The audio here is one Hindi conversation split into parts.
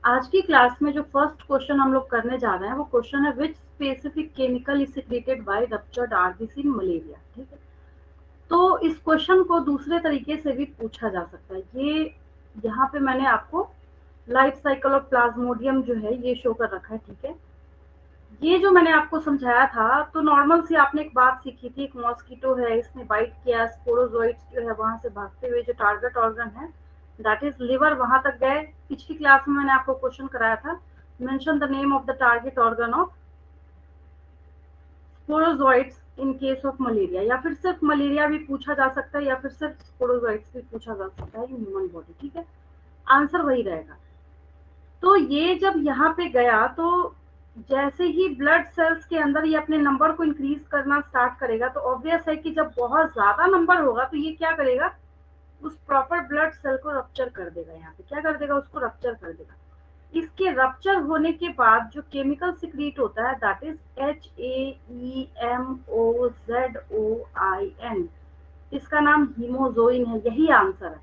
आज की क्लास में जो फर्स्ट क्वेश्चन हम लोग करने जा रहे हैं वो क्वेश्चन है विच specific chemical is secreted by ruptured RBC in malaria. ठीक है, तो इस क्वेश्चन को दूसरे तरीके से भी पूछा जा सकता है। ये यहाँ पे मैंने आपको लाइफ साइकिल ऑफ प्लाज्मोडियम जो है ये शो कर रखा है। ठीक है, ये जो मैंने आपको समझाया था, तो नॉर्मल सी आपने एक बात सीखी थी, एक मॉस्किटो है, इसने बाइट किया, स्पोरोजोइट्स जो है वहां से भागते हुए जो टारगेट ऑर्गन है दैट इज लिवर वहां तक गए। पिछली क्लास में मैंने आपको क्वेश्चन कराया था, mention the name of the target organ of sporozoites in case of malaria, या फिर सिर्फ मलेरिया भी पूछा जा सकता है या फिर सिर्फ स्पोरोजोइट्स भी पूछा जा सकता है इन ह्यूमन बॉडी। ठीक है, आंसर वही रहेगा। तो ये जब यहाँ पे गया तो जैसे ही ब्लड सेल्स के अंदर ये अपने नंबर को इंक्रीज करना स्टार्ट करेगा, तो ऑब्वियस है कि जब बहुत ज्यादा नंबर होगा तो ये क्या करेगा, उस प्रॉपर ब्लड सेल को रप्चर कर देगा। यहाँ पे क्या कर देगा, उसको रप्चर कर देगा। इसके रप्चर होने के बाद जो केमिकल सिक्रीट होता है दैट इज HAEMOZOIN, इसका नाम हीमोजोइन है। यही आंसर है।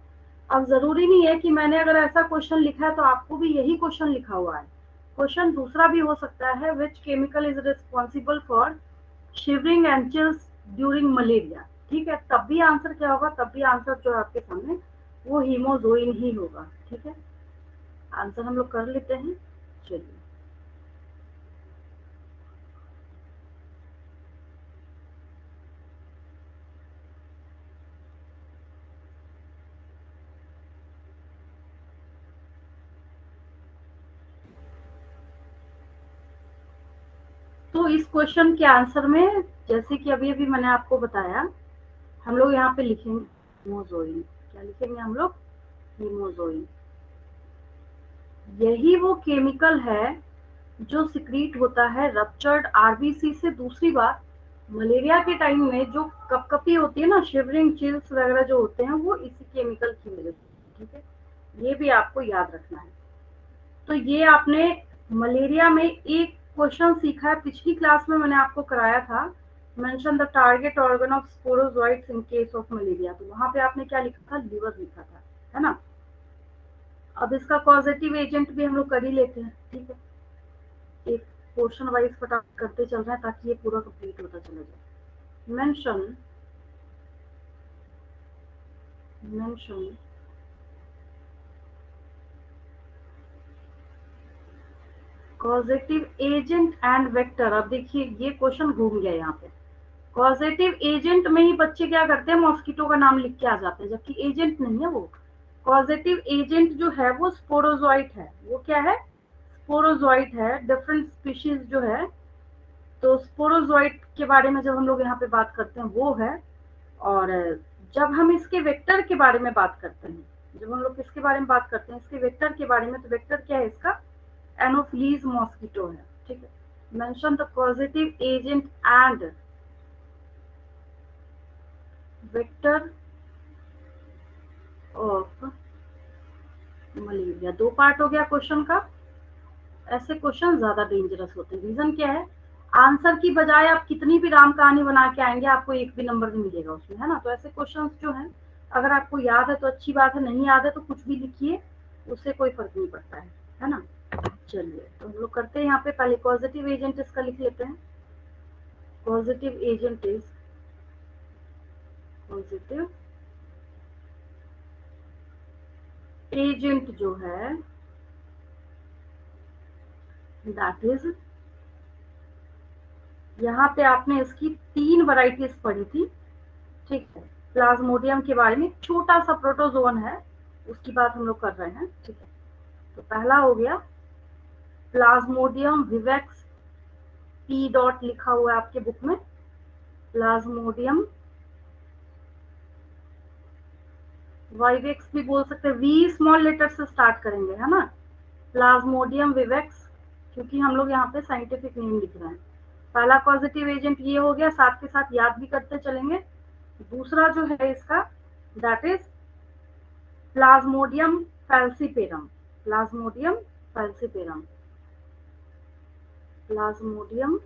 अब जरूरी नहीं है कि मैंने अगर ऐसा क्वेश्चन लिखा है तो आपको भी यही क्वेश्चन लिखा हुआ है। क्वेश्चन दूसरा भी हो सकता है, which chemical is responsible for shivering and chills during malaria. ठीक है, तब भी आंसर क्या होगा, तब भी आंसर जो है आपके सामने वो हीमोजोइन ही होगा। ठीक है, आंसर हम लोग कर लेते हैं। चलिए, तो इस क्वेश्चन के आंसर में जैसे कि अभी अभी मैंने आपको बताया, हम लोग यहाँ पे लिखेंगे हीमोजोइन। क्या लिखेंगे हम लोग, हीमोजोइन। यही वो केमिकल है जो सिक्रीट होता है रप्चर्ड आरबीसी से। दूसरी बात, मलेरिया के टाइम में जो कपकपी होती है ना, शिवरिंग चिल्स वगैरह जो होते हैं, वो इसी केमिकल की वजह से। ठीक है, ये भी आपको याद रखना है। तो ये आपने मलेरिया में एक क्वेश्चन सीखा है, पिछली क्लास में मैंने आपको कराया था, mention the target organ of sporozoites in case of malaria. तो वहां पे आपने क्या लिखा था, लीवर लिखा था, है ना। अब इसका पॉजिटिव एजेंट भी हम लोग कर ही लेते हैं। ठीक है, एक पोर्शन वाइज फटाफट करते चल रहे हैं ताकि ये पूरा कंप्लीट होता चला जाए। Mention mention causative agent and vector. अब देखिए ये क्वेश्चन घूम गया यहाँ पे। कॉजेटिव एजेंट में ही बच्चे क्या करते हैं, मॉस्किटो का नाम लिख के आ जाते हैं, जबकि एजेंट नहीं है वो। कॉजेटिव एजेंट जो है वो स्पोरोजोइट है। वो क्या है, स्पोरोजोइट है, डिफरेंट स्पीशीज जो है। तो स्पोरोजोइट के बारे में जब हम लोग यहाँ पे बात करते हैं वो है। और जब हम इसके वेक्टर के बारे में बात करते हैं, जब हम लोग किसके बारे में बात करते हैं, इसके वेक्टर के बारे में, तो वेक्टर क्या है इसका, एनोफिलीज मॉस्किटो है। ठीक है, mention the positive agent and vector of malaria. दो पार्ट हो गया क्वेश्चन का। ऐसे क्वेश्चन ज्यादा डेंजरस होते हैं। रीजन क्या है, आंसर की बजाय आप कितनी भी राम कहानी बना के आएंगे आपको एक भी नंबर नहीं मिलेगा उसमें, है ना। तो ऐसे क्वेश्चंस जो हैं, अगर आपको याद है तो अच्छी बात है, नहीं याद है तो कुछ भी लिखिए, उससे कोई फर्क नहीं पड़ता है ना। चलिए, तो हम लोग करते हैं यहाँ पे, पहले पॉजिटिव एजेंट इसका लिख लेते हैं। Positive agent is positive agent जो है दैट इज, यहाँ पे आपने इसकी तीन वैरायटीज पढ़ी थी। ठीक है, प्लाज्मोडियम के बारे में छोटा सा प्रोटोजोन है, उसकी बात हम लोग कर रहे हैं। ठीक है, तो पहला हो गया प्लाज्मोडियम विवेक्स, पी डॉट लिखा हुआ है आपके बुक में, प्लाज्मोडियम वाइवेक्स भी बोल सकते हैं, वी स्मॉल लेटर से स्टार्ट करेंगे, है ना। प्लाज्मोडियम विवेक्स, क्योंकि हम लोग यहाँ पे साइंटिफिक नेम लिख रहे हैं। पहला पॉजिटिव एजेंट ये हो गया, साथ के साथ याद भी करते चलेंगे। दूसरा जो है इसका that is Plasmodium falciparum, Plasmodium falciparum, Plasmodium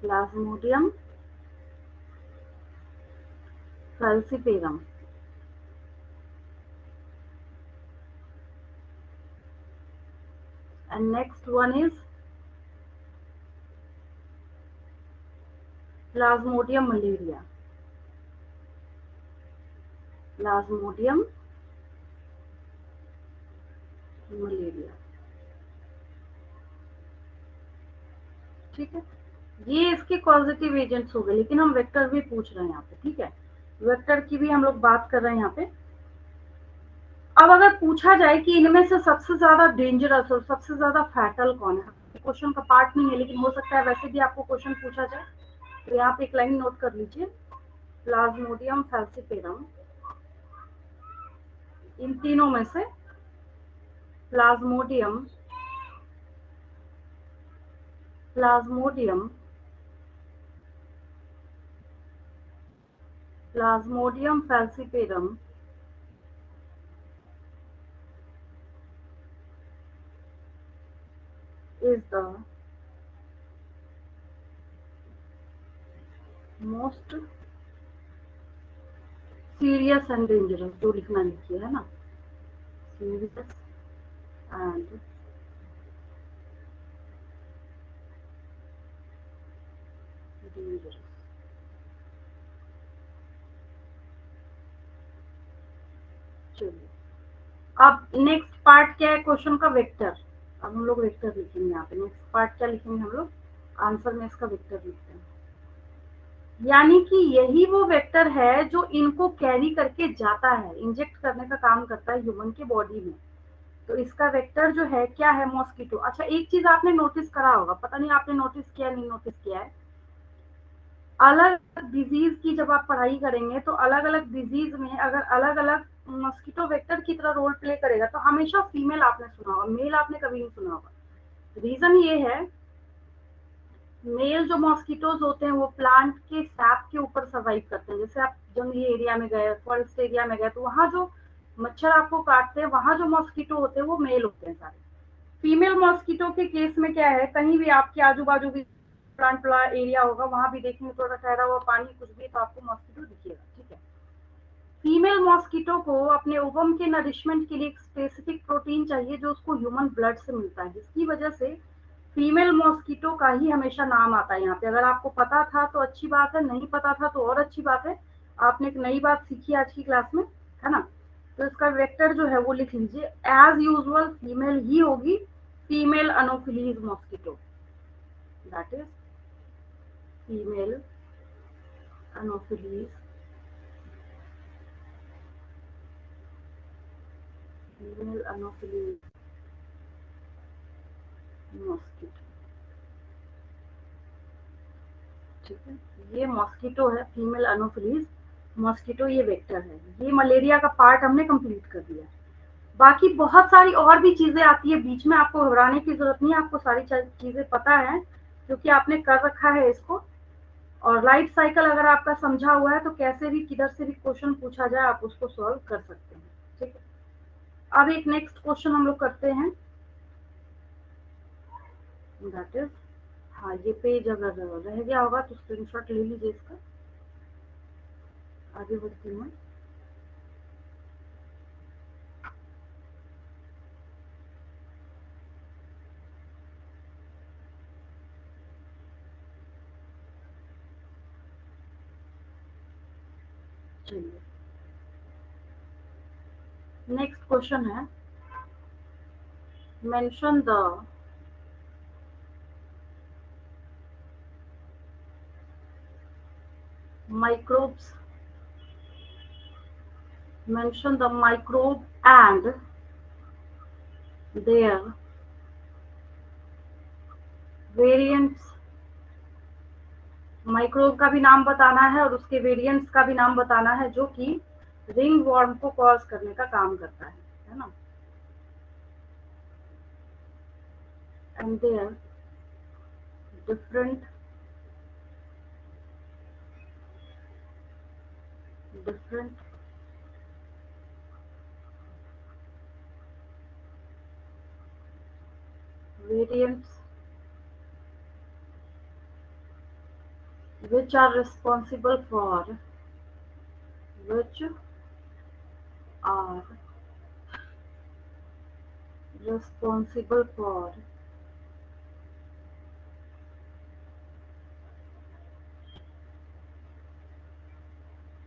Plasmodium falciparum. and next one is Plasmodium malaria. Plasmodium malaria. ठीक है, ये इसके कॉजेटिव एजेंट्स हो गए, लेकिन हम वेक्टर भी पूछ रहे हैं यहाँ पे। ठीक है, वेक्टर की भी हम लोग बात कर रहे हैं यहाँ पे। अब अगर पूछा जाए कि इनमें से सबसे ज्यादा डेंजरस और सबसे ज्यादा फैटल कौन है, क्वेश्चन का पार्ट नहीं है, लेकिन हो सकता है वैसे भी आपको क्वेश्चन पूछा जाए, तो यहाँ पे एक लाइन नोट कर लीजिए, प्लाज्मोडियम फैल्सिपेरम, इन तीनों में से Plasmodium Plasmodium Plasmodium falciparum is the most serious and dangerous, जो लिखना लिखिए, है ना, serious and dangerous। चलिए, अब नेक्स्ट पार्ट क्या है क्वेश्चन का, वेक्टर। अब हम लोग वेक्टर लिखेंगे यहाँ पे। नेक्स्ट पार्ट क्या लिखेंगे हम लोग, आंसर में इसका वेक्टर लिखते हैं, यानी कि यही वो वेक्टर है जो इनको कैरी करके जाता है, इंजेक्ट करने का काम करता है ह्यूमन के बॉडी में। तो इसका वेक्टर जो है क्या है, मॉस्किटो। अच्छा, एक चीज आपने नोटिस करा होगा, पता नहीं आपने नोटिस किया नहीं नोटिस किया है, अलग डिजीज की जब आप पढ़ाई करेंगे तो अलग अलग डिजीज में अगर अलग अलग मॉस्किटो वेक्टर की तरह रोल प्ले करेगा तो हमेशा फीमेल आपने सुना होगा, मेल आपने कभी नहीं सुना होगा। रीजन ये है, मेल जो मॉस्किटोज होते हैं वो प्लांट के सैप के ऊपर सर्वाइव करते हैं। जैसे आप जंगली एरिया में गए, फॉरेस्ट एरिया में गए, तो वहां जो मच्छर आपको काटते हैं, वहां जो मॉस्किटो होते हैं वो मेल होते हैं सारे। फीमेल मॉस्किटो के केस में क्या है, कहीं भी आपके आजू बाजू भी प्लांट एरिया होगा, वहां भी देखेंगे थोड़ा ठहरा हुआ पानी कुछ भी, तो आपको मॉस्किटो दिखेगा। ठीक है, फीमेल मॉस्किटो को अपने ओवम के नरिशमेंट के लिए एक स्पेसिफिक प्रोटीन चाहिए जो उसको ह्यूमन ब्लड से मिलता है, जिसकी वजह से फीमेल मॉस्किटो का ही हमेशा नाम आता है यहाँ पे। अगर आपको पता था तो अच्छी बात है, नहीं पता था तो और अच्छी बात है, आपने एक नई बात सीखी आज की क्लास में, है ना। तो इसका वेक्टर जो है वो लिख लीजिए, एज यूजुअल फीमेल ही होगी, female anopheles mosquito, that is female anopheles female anopheles mosquito. ठीक है, ये मॉस्किटो है, फीमेल अनोफिलीज मॉस्किटो, ये वेक्टर है। ये मलेरिया का पार्ट हमने कंप्लीट कर दिया। बाकी बहुत सारी और भी चीजें आती है बीच में, आपको घबराने की जरूरत नहीं है, आपको सारी चीजें पता है क्योंकि आपने कर रखा है इसको। और लाइफ साइकिल अगर आपका समझा हुआ है तो कैसे भी किधर से भी क्वेश्चन पूछा जाए आप उसको सॉल्व कर सकते हैं। ठीक है, अब एक नेक्स्ट क्वेश्चन हम लोग करते हैं, दैट इज, हाँ ये पेज अगर रह गया होगा तो स्क्रीनशॉट ले लीजिए इसका, आगे बढ़ती हूँ। चलिए, नेक्स्ट क्वेश्चन है, mention the microbes mention the microbe and their variants। Microbe का भी नाम बताना है और उसके वेरिएंट्स का भी नाम बताना है जो कि रिंग वॉर्म को कॉज करने का काम करता है ना। And there different different variants which are responsible for which are responsible for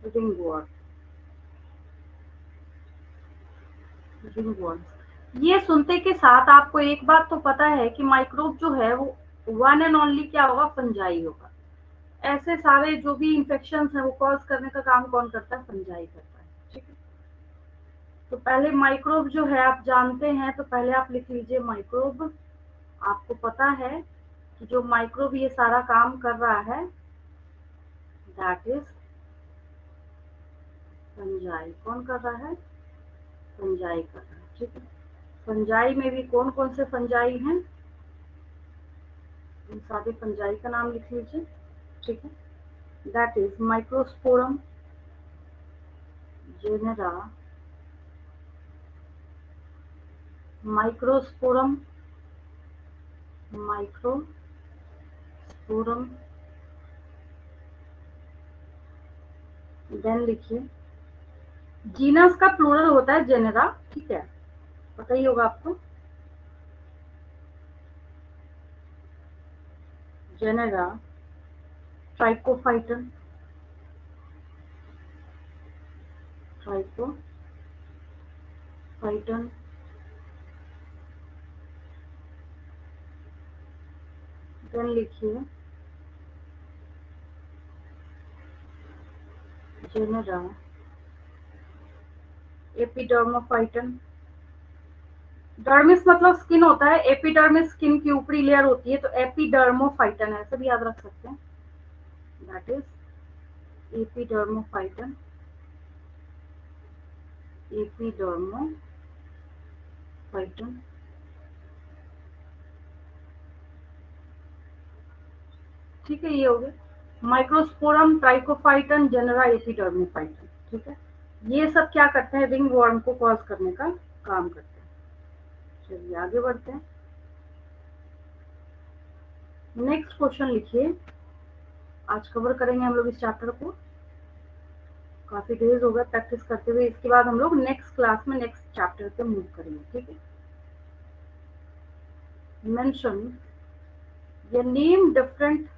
ringworm, ringworm. ये सुनते के साथ आपको एक बात तो पता है कि माइक्रोब जो है वो वन एंड ओनली क्या होगा, फंजाई होगा। ऐसे सारे जो भी इंफेक्शन है वो कॉज करने का काम कौन करता है, फंजाई करता है। ठीक है, तो पहले माइक्रोब जो है आप जानते हैं, तो पहले आप लिख लीजिए माइक्रोब। आपको पता है कि जो माइक्रोब ये सारा काम कर रहा है दैट इज फंजाई। कौन कर रहा है, फंजाई कर रहा है। ठीक है, फंजाई में भी कौन कौन से फंजाई हैं, इन सारे फंजाई का नाम लिख लीजिए। ठीक है, that is microsporum genera, microsporum, microsporum. Then लिखिए, जीनस का प्लूरल होता है जेनेरा। ठीक है, पता ही होगा आपको, जेनेरा ट्राइकोफाइटन, ट्राइकोफाइटन। देन लिखिए जेनेरा एपिडर्मोफाइटन। डर्मिस मतलब स्किन होता है, एपिडर्मिस स्किन की ऊपरी लेयर होती है, तो एपिडर्मोफाइटन ऐसे भी याद रख सकते हैं। That is Epidermophyton, Epidermophyton. ठीक है, ये हो गया माइक्रोस्पोरम, ट्राइकोफाइटन, जेनेरा एपिडर्मोफाइटन। ठीक है, ये सब क्या करते हैं, रिंग वॉर्म को कॉज करने का काम करते हैं। चलिए आगे बढ़ते हैं। नेक्स्ट क्वेश्चन लिखिए। आज कवर करेंगे हम लोग इस चैप्टर को, काफी डेज हो गए प्रैक्टिस करते हुए। इसके बाद हम लोग नेक्स्ट क्लास में नेक्स्ट चैप्टर पे मूव करेंगे। ठीक है, मेंशन या name different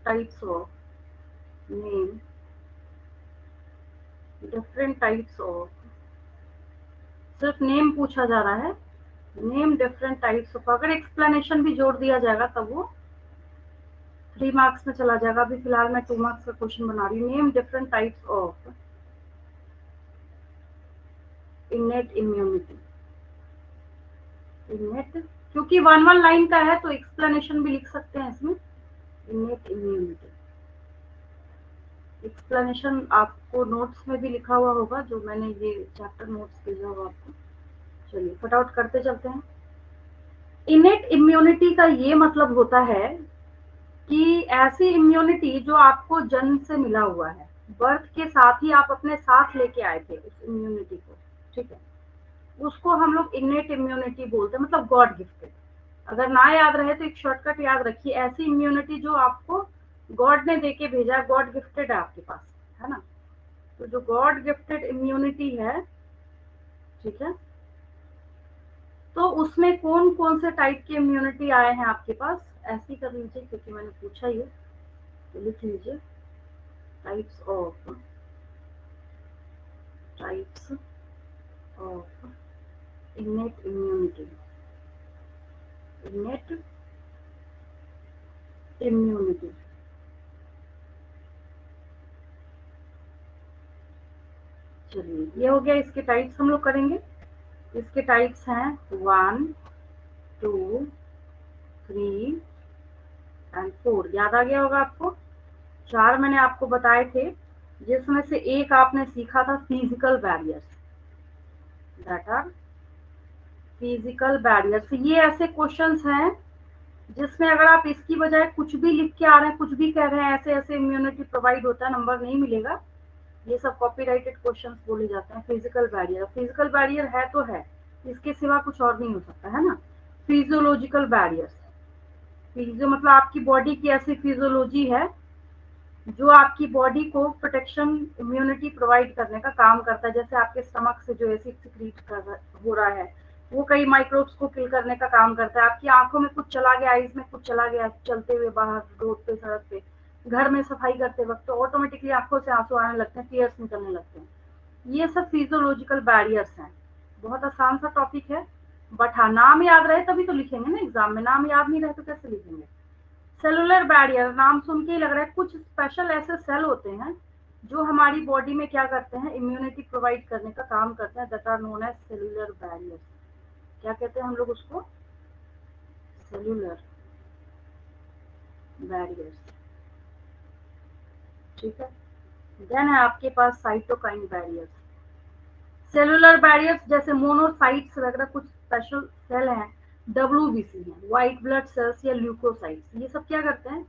types of, name different types of, सिर्फ नेम पूछा जा रहा है, नेम डिफरेंट टाइप्स ऑफ। अगर एक्सप्लेनेशन भी जोड़ दिया जाएगा तब वो 3 मार्क्स में चला जाएगा। अभी फिलहाल मैं 2 मार्क्स का क्वेश्चन बना रही हूँ। Name different types of innate immunity, इनेट, क्योंकि वन वन लाइन का है तो एक्सप्लेनेशन भी लिख सकते हैं इसमें। इनेट इम्यूनिटी, एक्सप्लेनेशन आपको नोट्स में भी लिखा हुआ होगा, जो मैंने ये चैप्टर नोट्स भेजा हुआ आपको। चलिए फटाफट करते चलते हैं। इनेट इम्यूनिटी का ये मतलब होता है कि ऐसी इम्यूनिटी जो आपको जन्म से मिला हुआ है, बर्थ के साथ ही आप अपने साथ लेके आए थे उस इम्यूनिटी को। ठीक है, उसको हम लोग इनेट इम्यूनिटी बोलते हैं, मतलब गॉड गिफ्टेड। अगर ना याद रहे तो एक शॉर्टकट याद रखिए, ऐसी इम्यूनिटी जो आपको गॉड ने देके भेजा है, गॉड गिफ्टेड है आपके पास, है ना। तो जो गॉड गिफ्टेड इम्यूनिटी है, ठीक है, तो उसमें कौन कौन से टाइप की इम्यूनिटी आए हैं आपके पास, ऐसे कर लीजिए क्योंकि मैंने पूछा ही है, तो लिख लीजिए types of, types of innate immunity, innate immunity. चलिए ये हो गया, इसके टाइप्स हम लोग करेंगे। इसके टाइप्स हैं 1, 2, 3 एंड 4। याद आ गया होगा आपको, 4 मैंने आपको बताए थे, जिसमें से एक आपने सीखा था physical barriers, that are physical barriers. ये ऐसे क्वेश्चंस हैं जिसमें अगर आप इसकी बजाय कुछ भी लिख के आ रहे हैं, कुछ भी कह रहे हैं, ऐसे ऐसे इम्यूनिटी प्रोवाइड होता है, नंबर नहीं मिलेगा। ये सब कॉपीराइटेड क्वेश्चंस बोले जाते हैं। फिजिकल बैरियर, फिजिकल बैरियर है तो है, इसके सिवा कुछ और नहीं हो सकता, है ना। फिजियोलॉजिकल बैरियर्स, फिजियो मतलब आपकी बॉडी की ऐसी फिजियोलॉजी है जो आपकी बॉडी को प्रोटेक्शन, इम्यूनिटी प्रोवाइड करने का काम करता है। जैसे आपके स्टमक से जो एसिड सिक्रीट कर हो रहा है, वो कई माइक्रोब्स को किल करने का काम करता है। आपकी आंखों में कुछ चला गया, आईज में कुछ चला गया, चलते हुए बाहर रोड पे, सड़क पे, घर में सफाई करते वक्त, तो ऑटोमेटिकली आंखों से आंसू आने लगते हैं, टीयर्स निकलने लगते हैं। ये सब फिजियोलॉजिकल बैरियर्स हैं। बहुत आसान सा टॉपिक है, बट हाँ, नाम याद रहे तभी तो लिखेंगे ना एग्जाम में, नाम याद नहीं रहे तो कैसे लिखेंगे। सेलुलर बैरियर, नाम सुन के ही लग रहा है कुछ स्पेशल ऐसे सेल होते हैं जो हमारी बॉडी में क्या करते हैं, इम्यूनिटी प्रोवाइड करने का काम करते हैं, that are known as cellular barriers. क्या कहते हैं हम लोग उसको? Cellular barriers. ठीक है। देन है आपके पास साइटोकाइन बैरियर्स। सेलुलर बैरियर्स जैसे मोनोसाइट्स वगैरह कुछ स्पेशल सेल हैं, डब्ल्यूबीसी हैं, व्हाइट ब्लड सेल्स या ल्यूकोसाइट्स, ये सब क्या करते हैं,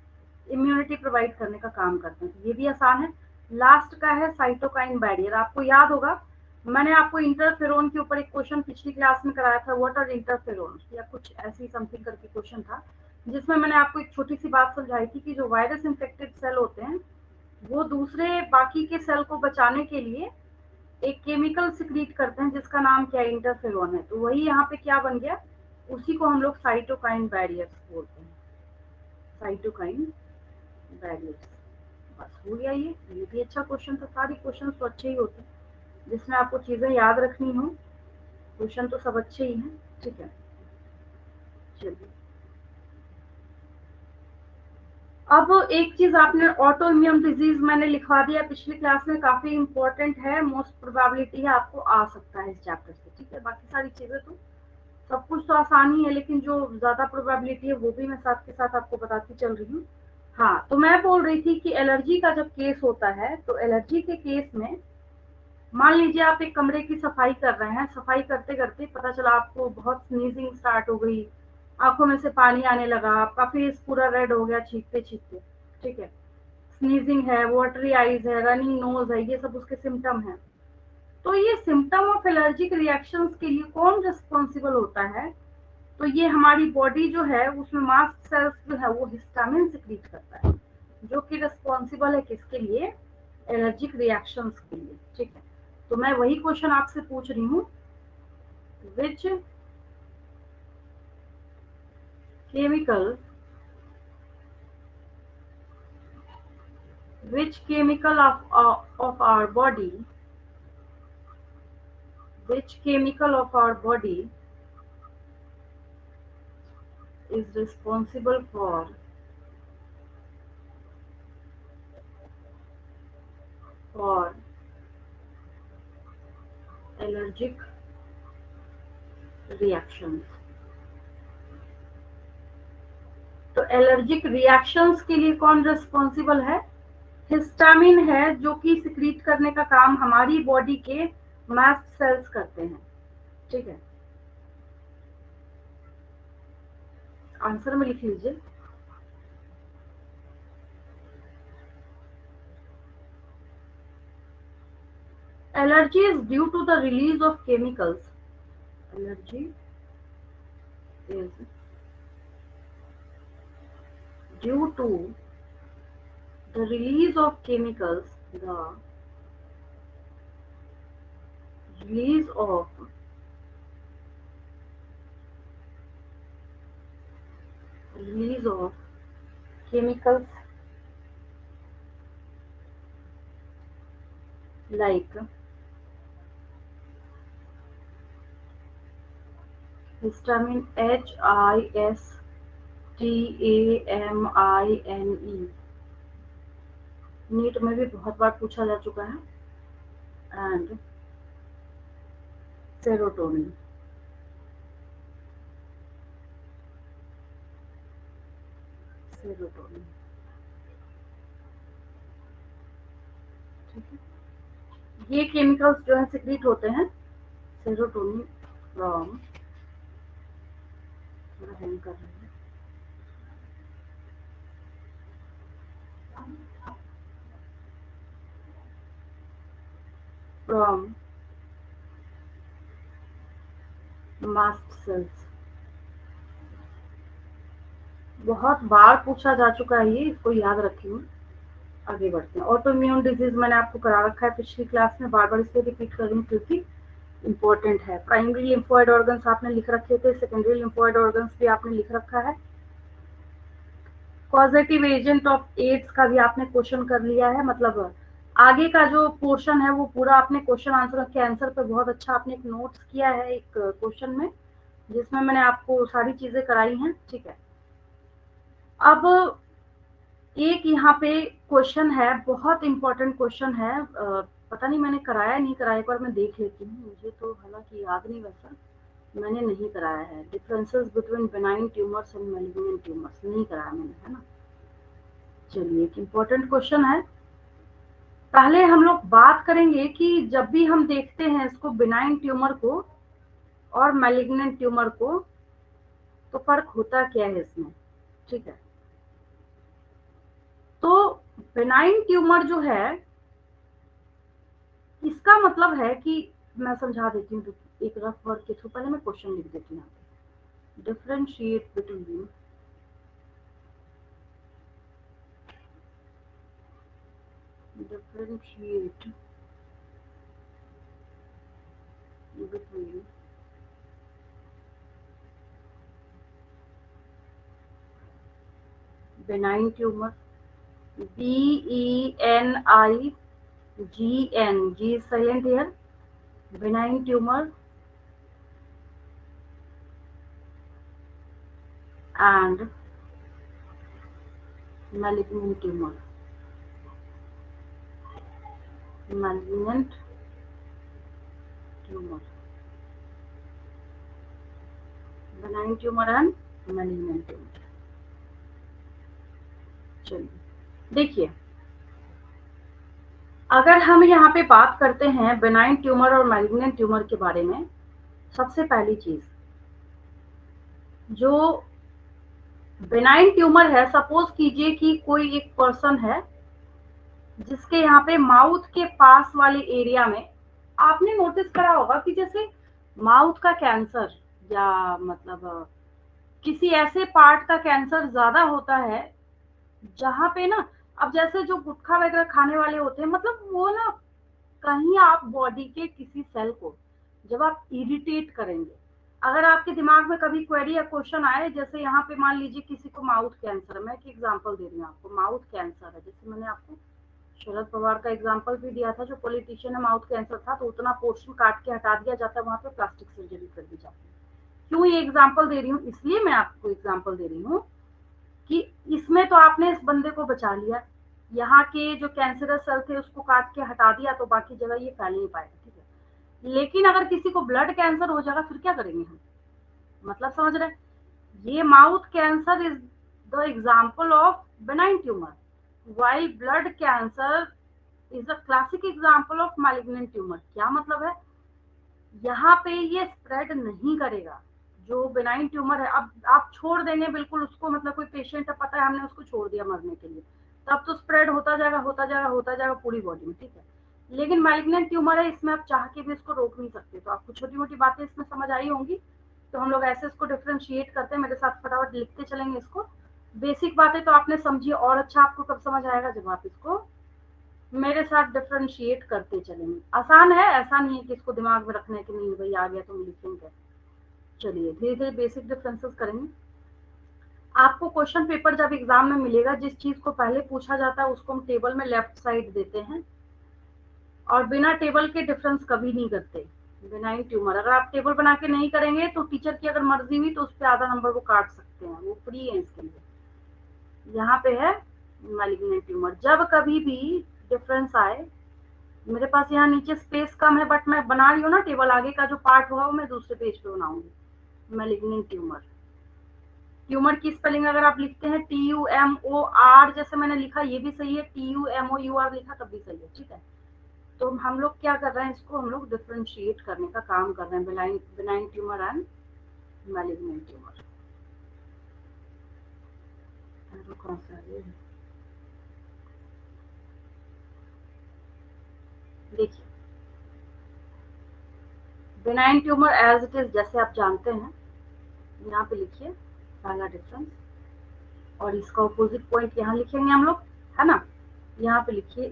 इम्यूनिटी प्रोवाइड करने का काम करते हैं। तो ये भी आसान है। लास्ट का है साइटोकाइन बैरियर। आपको याद होगा, मैंने आपको इंटरफेरोन के ऊपर एक क्वेश्चन पिछली क्लास में कराया था, व्हाट आर इंटरफेरोन, या कुछ ऐसी समथिंग करके क्वेश्चन था, जिसमें मैंने आपको एक छोटी सी बात समझाई थी कि जो वायरस इन्फेक्टेड सेल होते हैं वो दूसरे बाकी के सेल को बचाने के लिए एक केमिकल सिक्रीट करते हैं जिसका नाम क्या है, इंटरफेरोन है। तो वही यहाँ पे क्या बन गया, उसी को हम लोग साइटोकाइन बैरियर्स बोलते हैं, साइटोकाइन बैरियर्स। बस हो गया। ये भी अच्छा क्वेश्चन था। सारी क्वेश्चन तो अच्छे ही होते हैं जिसमें आपको चीजें याद रखनी हो, क्वेश्चन तो सब अच्छे ही हैं। ठीक है, चलिए। अब एक चीज आपने, ऑटो इम्यून डिजीज मैंने लिखवा दिया पिछली क्लास में, काफी इंपॉर्टेंट है, मोस्ट प्रोबेबिलिटी है आपको आ सकता है इस चैप्टर से। ठीक है, बाकी सारी चीजें तो सब कुछ तो आसान ही है, लेकिन जो ज्यादा प्रोबेबिलिटी है वो भी मैं साथ के साथ आपको बताती चल रही हूँ। हाँ, तो मैं बोल रही थी कि एलर्जी का जब केस होता है, तो एलर्जी के केस में मान लीजिए आप एक कमरे की सफाई कर रहे हैं, सफाई करते करते पता चला आपको बहुत स्नीजिंग स्टार्ट हो गई, आंखों में से पानी आने लगा, आपका फेस पूरा रेड हो गया छींकते छींकते। ठीक है, स्नीजिंग है, वाटरी आईज है, रनिंग नोज है, ये सब उसके सिम्टम है। तो ये सिम्टम ऑफ एलर्जिक रिएक्शंस के लिए कौन रिस्पॉन्सिबल होता है? तो ये हमारी बॉडी जो है उसमें मास्ट सेल्स जो है वो हिस्टामिन सिक्रीट करता है, जो कि रिस्पॉन्सिबल है किसके लिए, एलर्जिक रिएक्शंस के लिए। ठीक है, तो मैं वही क्वेश्चन आपसे पूछ रही हूँ, which chemical which chemical of our body, which chemical of our body is responsible for allergic reactions? तो एलर्जिक रिएक्शंस के लिए कौन रिस्पॉन्सिबल है? हिस्टामिन है, जो कि सिक्रीट करने का काम हमारी बॉडी के मास्ट सेल्स करते हैं। ठीक है, आंसर में लिख लीजिए। Allergy is due to the release of chemicals, allergy is due to the release of chemicals, the release of chemicals like histamine, HISTAMINE, NEET में भी बहुत बार पूछा जा चुका है, एंड सेरोटोनिन। सेरोटोनिन, ठीक है, ये केमिकल्स जो है सिक्रीट होते हैं, सेरोटोनिन फ्रॉम, थोड़ा हैंग कर रहे हैं, फ्रॉम मास्ट सेल्स। बहुत बार पूछा जा चुका है ये, इसको याद रखिए। आगे बढ़ते हैं। ऑटो इम्यून डिजीज मैंने आपको करा रखा है पिछली क्लास में, बार बार इसलिए रिपीट कर रही हूँ क्योंकि इंपॉर्टेंट है। प्राइमरी लिम्फोइड ऑर्गन्स आपने लिख रखे थे, सेकेंडरी लिम्फोइड ऑर्गन्स भी आपने लिख रखा है। पॉजिटिव एजेंट ऑफ एड्स का भी आपने क्वेश्चन कर लिया है, मतलब आगे का जो पोर्शन है वो पूरा आपने क्वेश्चन आंसर के आंसर पे बहुत अच्छा आपने एक नोट्स किया है एक क्वेश्चन में, जिसमें मैंने आपको सारी चीजें कराई हैं, ठीक है। अब एक यहाँ पे क्वेश्चन है, बहुत इंपॉर्टेंट क्वेश्चन है, पता नहीं मैंने कराया नहीं कराया, एक बार मैं देख लेती हूँ, मुझे तो हालांकि याद नहीं, वैसा मैंने नहीं कराया है। Differences between benign tumours and malignant tumours नहीं कराया मैंने, है ना। चलिए, एक इम्पोर्टेंट क्वेश्चन है। पहले हम लोग बात करेंगे कि जब भी हम देखते हैं इसको, बिनाइन ट्यूमर को और मैलिग्नेंट ट्यूमर को, तो फर्क होता क्या है इसमें, ठीक है। तो बिनाइन ट्यूमर जो है, इसका मतलब है कि, मैं समझा देती हूँ, तो एक रफ वर्ड के थ्रू पहले मैं क्वेश्चन लिख देती हूँ यहाँ पे। Differentiate between differentiate between benign tumor, BENIGN, G is silent here, benign tumor, and malignant tumor, malignant tumor, benign tumor and malignant tumor। चलिए देखिए, अगर हम यहाँ पे बात करते हैं बेनाइन ट्यूमर और मैलिग्नेंट ट्यूमर के बारे में, सबसे पहली चीज, जो बेनाइन ट्यूमर है, सपोज कीजिए कि कोई एक पर्सन है जिसके यहाँ पे माउथ के पास वाले एरिया में, आपने नोटिस करा होगा कि जैसे माउथ का कैंसर या मतलब किसी ऐसे पार्ट का कैंसर ज्यादा होता है जहां पे ना, अब जैसे जो गुटखा वगैरह खाने वाले होते हैं, मतलब वो ना, कहीं आप बॉडी के किसी सेल को जब आप इरिटेट करेंगे, अगर आपके दिमाग में कभी क्वेरी या क्वेश्चन आए, जैसे यहाँ पे मान लीजिए किसी को माउथ कैंसर है, मैं एक एग्जांपल दे रही हूँ आपको, माउथ कैंसर है, जैसे मैंने आपको शरद पवार का एग्जांपल भी दिया था, जो पॉलिटिशियन है, माउथ कैंसर था तो उतना पोर्शन काट के हटा दिया जाता है, वहां पे प्लास्टिक सर्जरी कर दी जाती है। क्यों ये एग्जांपल दे रही हूँ, इसलिए मैं आपको एग्जांपल दे रही हूँ कि इसमें तो आपने इस बंदे को बचा लिया, यहाँ के जो कैंसरस सेल थे उसको काट के हटा दिया, तो बाकी जगह ये फैल नहीं पाएगा, ठीक है। लेकिन अगर किसी को ब्लड कैंसर हो जाएगा, फिर क्या करेंगे हम, मतलब समझ रहे हैं। ये mouth cancer is the example of benign tumour, while blood cancer is a classic example of malignant tumour. क्या मतलब है, यहाँ पे ये स्प्रेड नहीं करेगा जो बेनाइन ट्यूमर है। अब आप छोड़ देंगे बिल्कुल उसको, मतलब कोई पेशेंट है, पता है हमने उसको छोड़ दिया मरने के लिए, तब तो स्प्रेड होता जाएगा होता जाएगा होता जाएगा पूरी बॉडी में, ठीक है। लेकिन मैलिग्नेंट ट्यूमर है, इसमें आप चाह के भी इसको रोक नहीं सकते। तो आपको छोटी मोटी बातें इसमें समझ आई होंगी, तो हम लोग ऐसे इसको डिफ्रेंशिएट करते हैं, मेरे साथ फटाफट लिखते चलेंगे इसको। बेसिक बातें तो आपने समझी, और अच्छा आपको कब समझ आएगा, जब आप इसको मेरे साथ डिफरेंशिएट करते चलेंगे। आसान है, ऐसा नहीं है कि इसको दिमाग में रखना है कि नहीं भाई आ गया तो हम लिखेंगे। चलिए धीरे धीरे बेसिक डिफरेंसेस करेंगे। आपको क्वेश्चन पेपर जब एग्जाम में मिलेगा, जिस चीज को पहले पूछा जाता है उसको हम टेबल में लेफ्ट साइड देते हैं, और बिना टेबल के डिफरेंस कभी नहीं करते। बेनाइन ट्यूमर अगर आप टेबल बना के नहीं करेंगे तो टीचर की अगर मर्जी हुई तो उस पर आधा नंबर वो काट सकते हैं, वो फ्री है इसके लिए। यहाँ पे है मैलिग्नेंट ट्यूमर। जब कभी भी डिफरेंस आए, मेरे पास यहाँ नीचे स्पेस कम है, बट मैं बना रही हूँ ना टेबल, आगे का जो पार्ट होगा वो मैं दूसरे पेज पे बनाऊंगी। मैलिग्नेंट ट्यूमर, ट्यूमर की स्पेलिंग अगर आप लिखते हैं TUMOR, जैसे मैंने लिखा ये भी सही है, TUMOUR लिखा तब भी सही है, ठीक है। तो हम लोग क्या कर रहे हैं, इसको हम लोग डिफ्रेंशिएट करने का काम कर रहे हैं, benign tumour and malignant tumour. कौन सा है, देखिए benign tumour as it is जैसे आप जानते हैं, यहाँ पे लिखिए पहला डिफरेंस, और इसका ऑपोजिट पॉइंट यहाँ लिखेंगे हम लोग, है ना। यहाँ पे लिखिए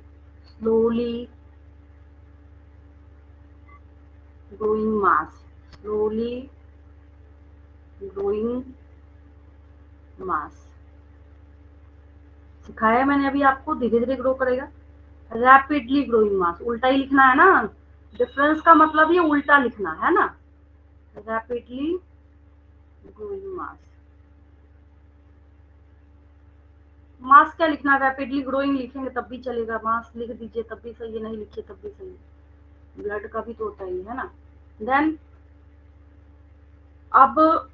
स्लोली ग्रोइंग मास, स्लोली ग्रोइंग मास सिखाया है मैंने अभी आपको, धीरे धीरे ग्रो करेगा। रैपिडली ग्रोइंग मास उल्टा ही लिखना है ना, डिफरेंस का मतलब ये उल्टा लिखना है ना, रैपिडली ग्रोइंग मास। मास क्या लिखना, रैपिडली ग्रोइंग लिखेंगे तब भी चलेगा, मास लिख दीजिए तब भी सही है, नहीं लिखिए तब भी सही है, ब्लड का भी तो होता ही है ना। देन अब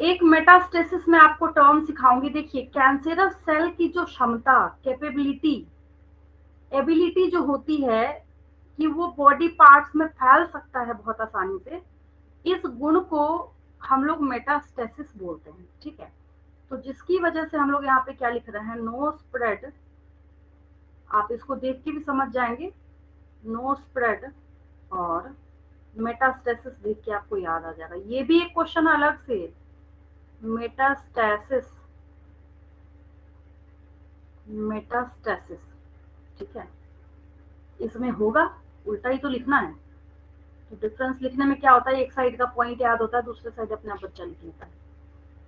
एक मेटास्टेसिस में आपको टर्म सिखाऊंगी। देखिए कैंसरस सेल की जो क्षमता, कैपेबिलिटी, एबिलिटी जो होती है कि वो बॉडी पार्ट्स में फैल सकता है बहुत आसानी से, इस गुण को हम लोग मेटास्टेसिस बोलते हैं, ठीक है। तो जिसकी वजह से हम लोग यहाँ पे क्या लिख रहे हैं, नो स्प्रेड, आप इसको देख के भी समझ जाएंगे, नो स्प्रेड और मेटास्टेसिस देख के आपको याद आ जाएगा। ये भी एक क्वेश्चन अलग से, मेटास्टेसिस, मेटास्टेसिस, ठीक है, इसमें होगा उल्टा ही तो लिखना है। तो डिफरेंस लिखने में क्या होता है, एक साइड का पॉइंट याद होता है, दूसरे साइड अपने आप बच्चा लिख लेता है।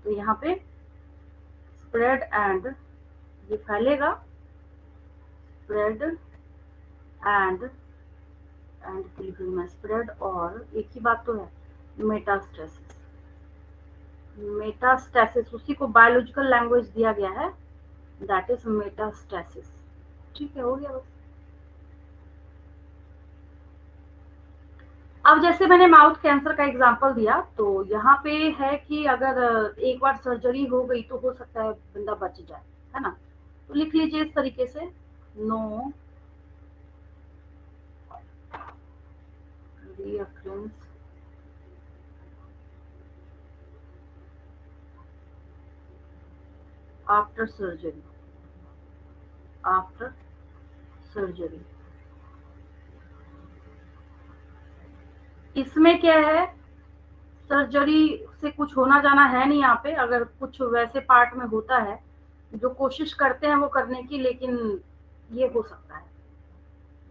तो यहाँ पे स्प्रेड एंड, ये फैलेगा, स्प्रेड एंड लिखूंगी मैं स्प्रेड, और एक ही बात तो है, मेटास्टेसिस। मेटास्टेसिस उसी को बायोलॉजिकल लैंग्वेज दिया गया है, दैट इज मेटास्टेसिस, ठीक है, हो गया बस। अब जैसे मैंने माउथ कैंसर का एग्जांपल दिया, तो यहाँ पे है कि अगर एक बार सर्जरी हो गई तो हो सकता है बंदा बच जाए, है ना। तो लिख लीजिए इस तरीके से, no reoccurrence after surgery, after surgery. इसमें क्या है, सर्जरी से कुछ होना जाना है नहीं यहाँ पे, अगर कुछ वैसे पार्ट में होता है जो कोशिश करते हैं वो करने की, लेकिन ये हो सकता है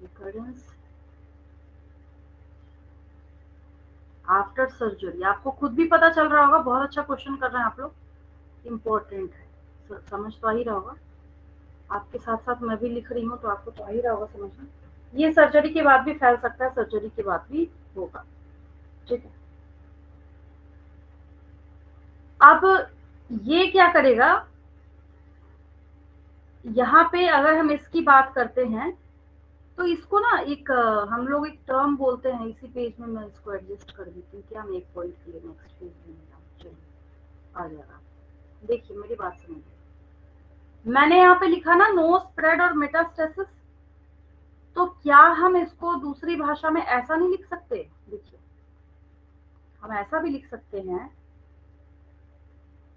रिकरेंस आफ्टर सर्जरी। आपको खुद भी पता चल रहा होगा, बहुत अच्छा क्वेश्चन कर रहे हैं आप लोग, इम्पोर्टेंट है, समझ तो आ ही रहा होगा। आपके साथ साथ मैं भी लिख रही हूँ तो आपको तो आ ही रहा होगा समझ में। ये सर्जरी के बाद भी फैल सकता है, सर्जरी के बाद भी होगा, ठीक है। अब ये क्या करेगा, यहाँ पे अगर हम इसकी बात करते हैं तो इसको ना एक हम लोग एक टर्म बोलते हैं, इसी पेज में मैं इसको एडजस्ट कर देती हूँ, क्या मैं एक पॉइंट के लिए नेक्स्ट पेज में चलिए आ जाएगा। देखिए मेरी बात सुनिए, मैंने यहाँ पे लिखा ना नो स्प्रेड और मेटास्टेसिस, तो क्या हम इसको दूसरी भाषा में ऐसा नहीं लिख सकते, देखिए हम ऐसा भी लिख सकते हैं,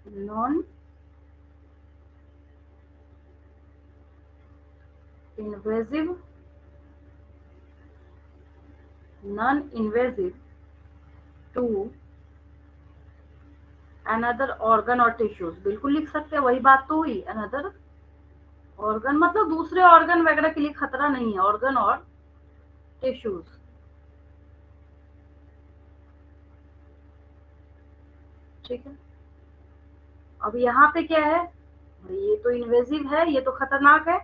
non invasive, non invasive to another organ और टिश्यूज, बिल्कुल लिख सकते हैं, वही बात तो हुई, अनदर ऑर्गन मतलब दूसरे ऑर्गन वगैरह के लिए खतरा नहीं है, ऑर्गन और टिश्यूज, ठीक है। अब यहाँ पे क्या है, ये तो इन्वेजिव है, ये तो खतरनाक है,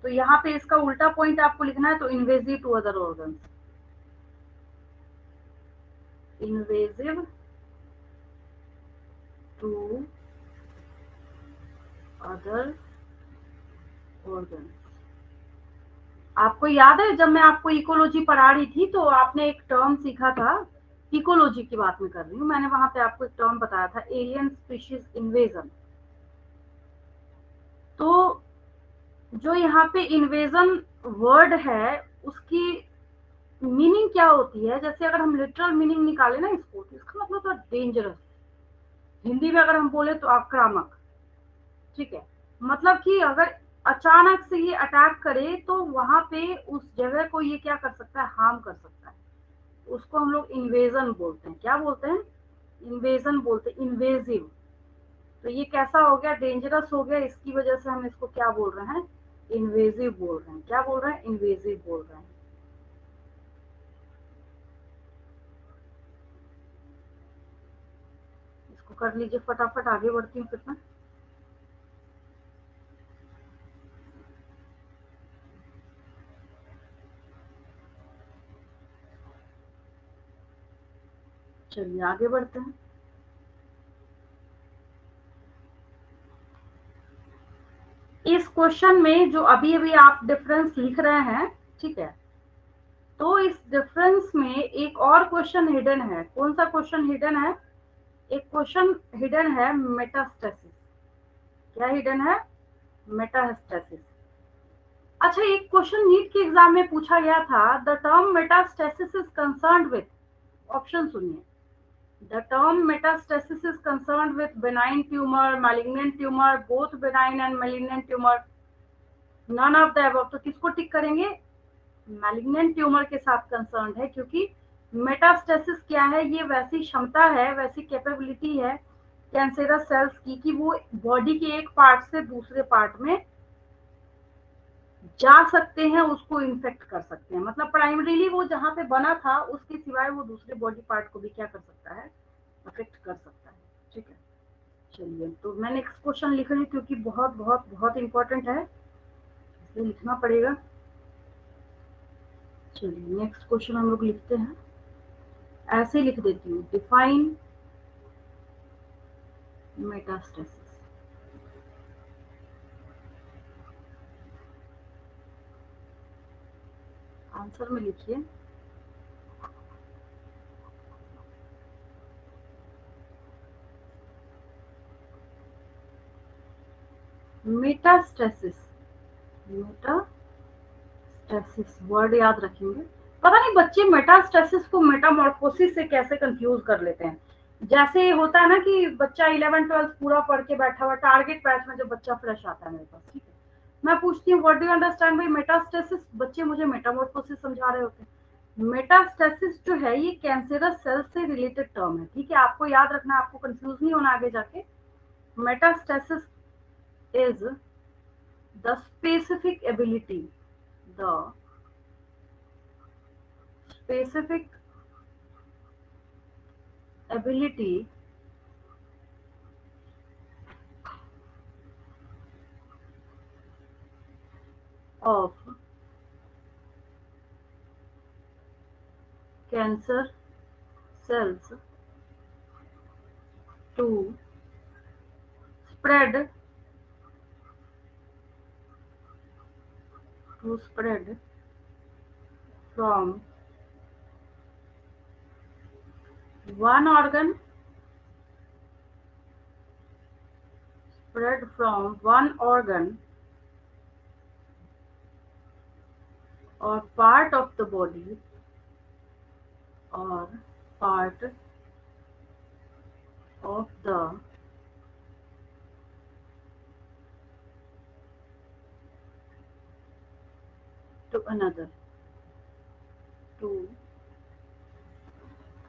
तो यहाँ पे इसका उल्टा पॉइंट आपको लिखना है, तो invasive to other organ, invasive to other organ. आपको याद है जब मैं आपको इकोलॉजी पढ़ा रही थी तो आपने एक टर्म सीखा था, इकोलॉजी की बात मैं कर रही हूँ, मैंने वहां पे आपको एक टर्म बताया था, एलियन स्पीशीज इन्वेजन। तो जो यहाँ पे इन्वेजन वर्ड है उसकी मीनिंग क्या होती है, जैसे अगर हम लिटरल मीनिंग निकाले ना इसको, तो इसका मतलब तो डेंजरस, हिंदी में अगर हम बोले तो आक्रामक, ठीक है। मतलब कि अगर अचानक से ये अटैक करे तो वहां पे उस जगह को ये क्या कर सकता है, हार्म कर सकता है, उसको हम लोग इन्वेजन बोलते हैं, क्या बोलते हैं, इन्वेजन बोलते हैं, इन्वेजिव। तो ये कैसा हो गया, डेंजरस हो गया, इसकी वजह से हम इसको क्या बोल रहे हैं, इन्वेजिव बोल रहे हैं, क्या बोल रहे हैं, इन्वेजिव बोल रहे हैं। कर लीजिए फटाफट, आगे बढ़ती हूँ फिर मैं। चलिए आगे बढ़ते हैं। इस क्वेश्चन में जो अभी अभी आप डिफरेंस लिख रहे हैं, ठीक है, तो इस डिफरेंस में एक और क्वेश्चन हिडन है। कौन सा क्वेश्चन हिडन है? एक क्वेश्चन हिडन है मेटास्टेसिस। क्या हिडन है? मेटास्टेसिस। अच्छा, एक क्वेश्चन नीट के एग्जाम में पूछा गया था, the term metastasis is concerned with, option सुनिए, the term metastasis is concerned with benign tumor, malignant tumor, both benign and malignant tumor, none of the above। तो किसको टिक करेंगे? मैलिग्नेंट ट्यूमर के साथ कंसर्न है, क्योंकि मेटास्टेसिस क्या है? ये वैसी क्षमता है, वैसी कैपेबिलिटी है कैंसरस सेल्स की कि वो बॉडी के एक पार्ट से दूसरे पार्ट में जा सकते हैं, उसको इन्फेक्ट कर सकते हैं। मतलब प्राइमरीली वो जहां पे बना था उसके सिवाय वो दूसरे बॉडी पार्ट को भी क्या कर सकता है? अफेक्ट कर सकता है। ठीक है, चलिए, तो मैं नेक्स्ट क्वेश्चन लिख रही हूँ क्योंकि बहुत बहुत बहुत इंपॉर्टेंट है, इसलिए लिखना पड़ेगा। चलिए नेक्स्ट क्वेश्चन हम लोग लिखते हैं, ऐसे ही लिख देती हूँ, डिफाइन मेटास्टेसिस। आंसर में लिखिए, मेटास्टेसिस। मेटास्टेसिस वर्ड याद रखेंगे। पता नहीं बच्चे मेटास्टेसिस को मेटामॉर्फोसिस से कैसे कंफ्यूज कर लेते हैं। जैसे होता है ना कि बच्चा 11th 12th पूरा पढ़ के बैठा हुआ, टारगेट बैच में जब बच्चा फ्रेश आता है मेरे पास, ठीक है, मैं पूछती हूँ what do you understand bye metastasis, बच्चे मुझे मेटामॉर्फोसिस समझा रहे होते हैं। मेटास्टेसिस जो है ये कैंसरस सेल से रिलेटेड टर्म है, ठीक है, आपको याद रखना, आपको कंफ्यूज नहीं होना आगे जाके। Metastasis is the specific ability, the specific ability of cancer cells to spread from one organ, spread from one organ or part of the body, or part of the to another, to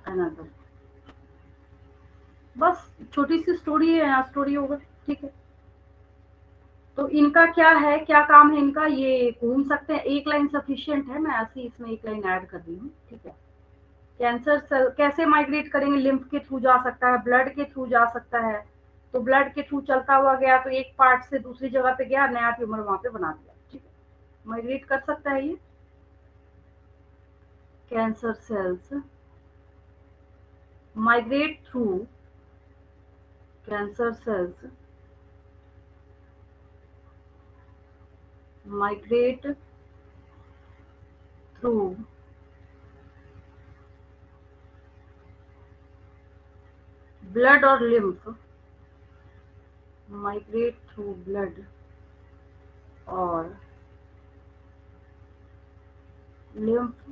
another। बस छोटी सी स्टोरी है, यहाँ स्टोरी होगा, ठीक है। तो इनका क्या है, क्या काम है इनका, ये घूम सकते हैं, एक लाइन सफिशिएंट है, मैं ऐसी इसमें एक लाइन ऐड कर रही हूँ, ठीक है। कैंसर सेल कैसे माइग्रेट करेंगे? लिम्फ के थ्रू जा सकता है, ब्लड के थ्रू जा सकता है, तो ब्लड के थ्रू चलता हुआ गया तो एक पार्ट से दूसरी जगह पे गया, नया ट्यूमर वहां पे बना दिया, ठीक है, माइग्रेट कर सकता है ये। Cancer cells migrate through, cancer cells migrate through blood और लिम्फ, माइग्रेट थ्रू ब्लड और lymph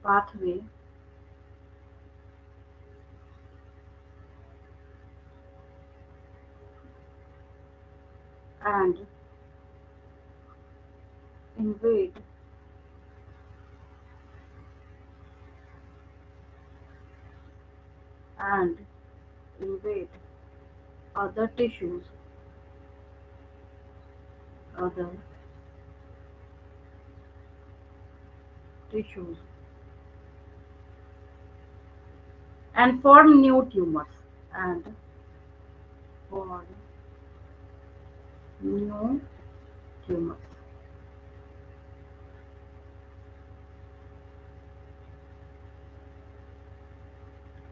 pathway and invade and invade other tissues, other tissues and form new tumors and form new tumors.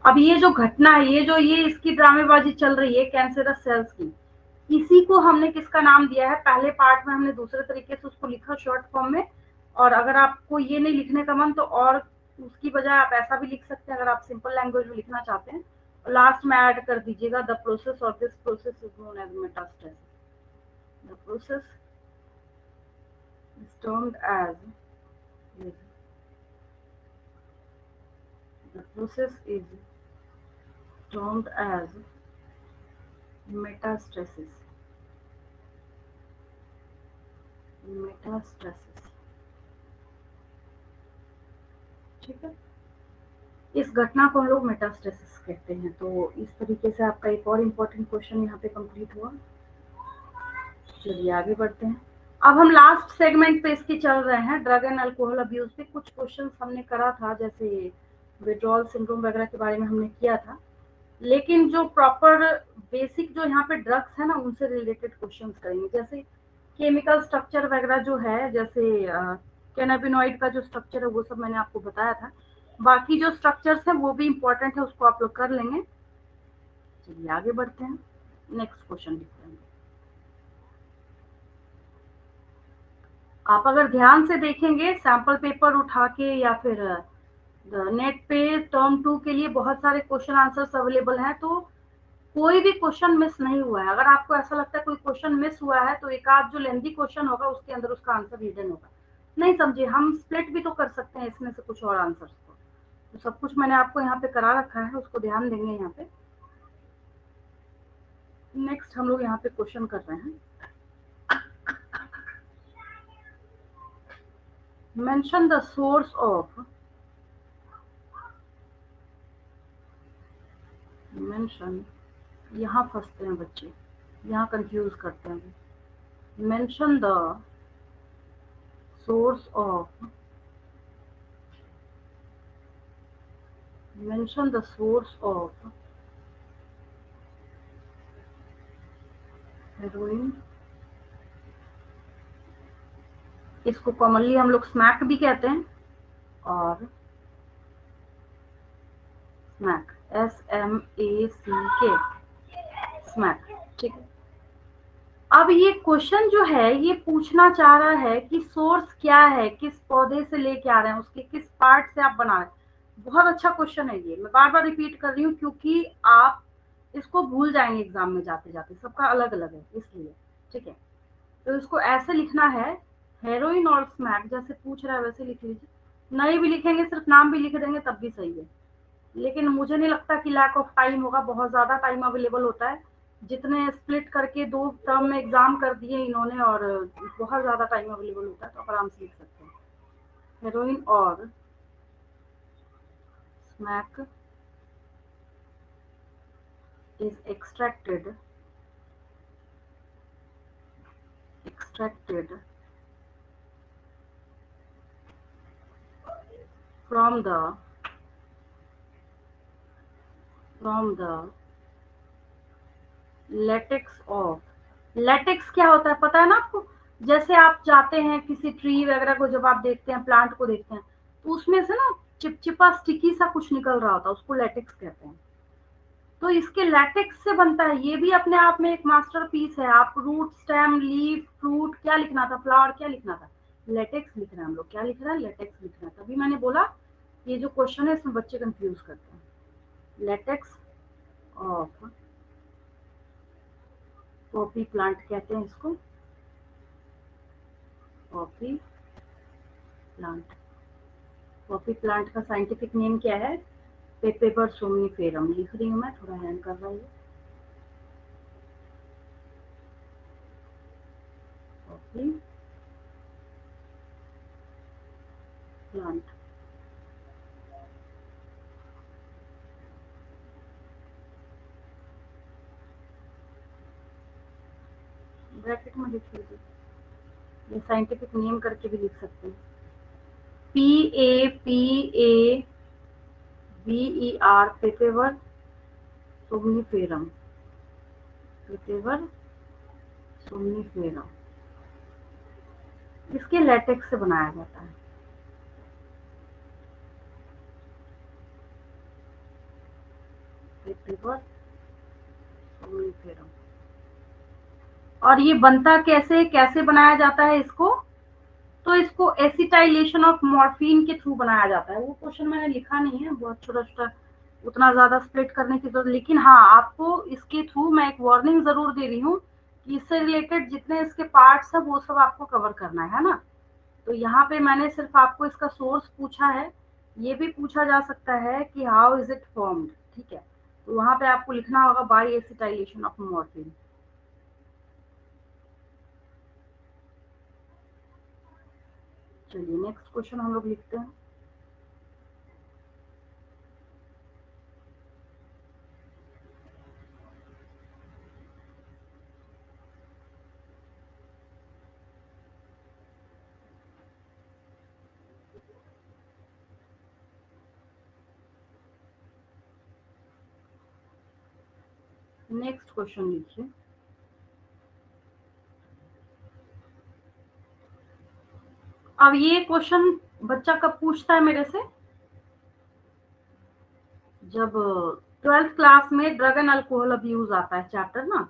अब ये जो घटना है, ये इसकी ड्रामेबाजी चल रही है कैंसरस सेल्स की, इसी को हमने किसका नाम दिया है, पहले पार्ट में हमने दूसरे तरीके से उसको लिखा शॉर्ट फॉर्म में, और अगर आपको ये नहीं लिखने का मन तो और उसकी बजाय आप ऐसा भी लिख सकते हैं, अगर आप सिंपल लैंग्वेज में लिखना चाहते हैं, लास्ट में ऐड कर दीजिएगा the process of this process is known as metastasis. The process is termed as the process is termed as metastasis. Metastasis. ठीक है, इस घटना को हम लोग मेटास्टेसिस कहते हैं. तो इस तरीके से आपका एक और इम्पोर्टेंट क्वेश्चन यहाँ पे कंप्लीट हुआ. चलिए आगे बढ़ते हैं. अब हम लास्ट सेगमेंट पे इसके चल रहे हैं, ड्रग एंड अल्कोहल अब्यूज पे. कुछ क्वेश्चंस हमने करा था, जैसे विड्रॉल सिंड्रोम वगैरह के बारे में हमने किया था, लेकिन जो प्रॉपर बेसिक जो यहाँ पे ड्रग्स है ना, उनसे रिलेटेड क्वेश्चंस करेंगे. जैसे केमिकल स्ट्रक्चर वगैरह जो है, जैसे कैनाबिनॉइड का जो स्ट्रक्चर है वो सब मैंने आपको बताया था. बाकी जो स्ट्रक्चर्स हैं वो भी इम्पोर्टेंट है, उसको आप लोग कर लेंगे. चलिए आगे बढ़ते हैं, नेक्स्ट क्वेश्चन लिखते हैं. आप अगर ध्यान से देखेंगे सैंपल पेपर उठा के या फिर नेट पे टर्म 2 के लिए बहुत सारे क्वेश्चन आंसर्स अवेलेबल हैं, तो कोई भी क्वेश्चन मिस नहीं हुआ है. अगर आपको ऐसा लगता है कोई क्वेश्चन मिस हुआ है, तो एक आध जो लेंथी क्वेश्चन होगा उसके अंदर उसका आंसर हिडन होगा. नहीं समझे, हम स्प्लिट भी तो कर सकते हैं इसमें से कुछ और आंसर्स को. तो सब कुछ मैंने आपको यहाँ पे करा रखा है, उसको ध्यान देंगे. यहाँ पे नेक्स्ट हम लोग यहाँ पे क्वेश्चन कर रहे हैं. Mention the source of mention, यहाँ फंसते हैं बच्चे, यहाँ कंफ्यूज करते हैं. Mention the source of mention the source of heroin. इसको कॉमनली हम लोग स्मैक भी कहते हैं, और स्मैक SMACK स्मैक. ठीक है, अब ये क्वेश्चन जो है ये पूछना चाह रहा है कि सोर्स क्या है, किस पौधे से लेके आ रहे हैं, उसके किस पार्ट से आप बना रहे हैं. बहुत अच्छा क्वेश्चन है ये, मैं बार बार रिपीट कर रही हूँ क्योंकि आप इसको भूल जाएंगे एग्जाम में जाते जाते, सबका अलग अलग है इसलिए. ठीक है, तो इसको ऐसे लिखना है, हेरोइन और स्मैक, जैसे पूछ रहा है वैसे लिख लीजिए. नहीं भी लिखेंगे, सिर्फ नाम भी लिख देंगे तब भी सही है, लेकिन मुझे नहीं लगता कि लैक ऑफ टाइम होगा, बहुत ज़्यादा टाइम अवेलेबल होता है. जितने स्प्लिट करके 2 टर्म में एग्जाम कर दिए इन्होंने, और बहुत ज़्यादा टाइम अवेलेबल होता है, तो आप आराम से लिख सकते हैं. हेरोइन और smack is extracted from the latex of. Latex क्या होता है पता है ना आपको? जैसे आप जाते हैं किसी ट्री वगैरह को, जब आप देखते हैं, प्लांट को देखते हैं, तो उसमें से ना चिपचिपा स्टिकी सा कुछ निकल रहा होता है, उसको लेटेक्स कहते हैं. तो इसके लेटेक्स से बनता है, ये भी अपने आप में एक मास्टरपीस है. आप रूट, स्टेम, लीफ, फ्रूट, क्या लिखना था, फ्लावर क्या लिखना था, लेटेक्स लिख रहे हैं हम लोग. क्या लिख रहे हैं, लेटेक्स लिख रहे हैं. तभी मैंने बोला ये जो क्वेश्चन है इसमें बच्चे कंफ्यूज करते हैं. लेटेक्स ऑफ पॉपी प्लांट कहते हैं इसको, पॉपी प्लांट. पॉपी प्लांट का साइंटिफिक नेम क्या है, पेपेबर सोमनीफेरम. लिख रही हूँ मैं, थोड़ा हैंग कर रहा है. Poppy plant. ब्रैकेट में लिख लीजिए, ये साइंटिफिक नेम करके भी लिख सकते हैं. PAPA VER पेपेवर सोमनीफेरम, पेपेवर सोमनीफेरम, इसके लेटेक्स से बनाया जाता है। पेपेवर सोमनीफेरम। और ये बनता कैसे, कैसे बनाया जाता है इसको, तो इसको एसिटाइलेशन ऑफ मॉर्फिन के थ्रू बनाया जाता है। वो क्वेश्चन मैंने लिखा नहीं है, बहुत छोटा छोटा, उतना ज्यादा स्प्लिट करने की जरूरत, लेकिन हाँ आपको इसके थ्रू मैं एक वार्निंग जरूर दे रही हूँ कि इससे रिलेटेड जितने इसके पार्ट्स है वो सब आपको कवर करना है ना। तो यहाँ पे मैंने सिर्फ आपको इसका सोर्स पूछा है। ये भी पूछा जा सकता है कि हाउ इज इट फॉर्म्ड, ठीक है, तो वहां पे आपको लिखना होगा बाय एसिटाइलेशन ऑफ मॉर्फिन। चलिए नेक्स्ट क्वेश्चन हम लोग लिखते हैं। नेक्स्ट क्वेश्चन लिखिए। अब ये क्वेश्चन बच्चा कब पूछता है मेरे से, जब 12th क्लास में ड्रग एंड अल्कोहल अब्यूज आता है चैप्टर ना,